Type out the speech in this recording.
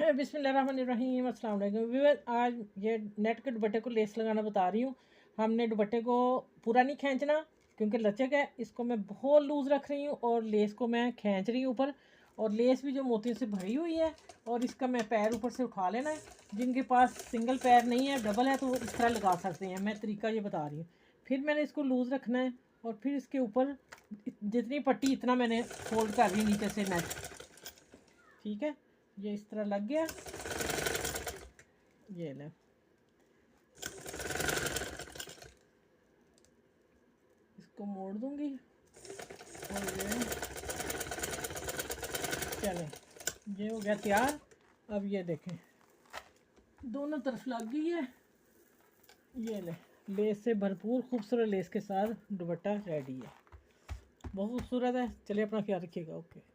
बिस्मिल्लाहिर्रहमानिर्रहीम, अस्सलाम वालेकुम व्यूअर। आज ये नेट के दुपट्टे को लेस लगाना बता रही हूँ। हमने दुपट्टे को पूरा नहीं खींचना क्योंकि लचक है, इसको मैं बहुत लूज़ रख रही हूँ और लेस को मैं खींच रही हूँ ऊपर। और लेस भी जो मोतियों से भरी हुई है और इसका मैं पैर ऊपर से उठा लेना है। जिनके पास सिंगल पैर नहीं है, डबल है, तो वो इस तरह लगा सकते हैं। मैं तरीका ये बता रही हूँ। फिर मैंने इसको लूज़ रखना है और फिर इसके ऊपर जितनी पट्टी इतना मैंने फोल्ड कर ली नीचे से नेट। ठीक है, ये इस तरह लग गया। ये ले, इसको मोड़ दूंगी और ये चले, ये हो गया तैयार। अब ये देखें, दोनों तरफ लग गई है। ये ले, लेस से भरपूर खूबसूरत लेस के साथ दुपट्टा रेडी है। बहुत खूबसूरत है। चलिए, अपना ख्याल रखिएगा। ओके।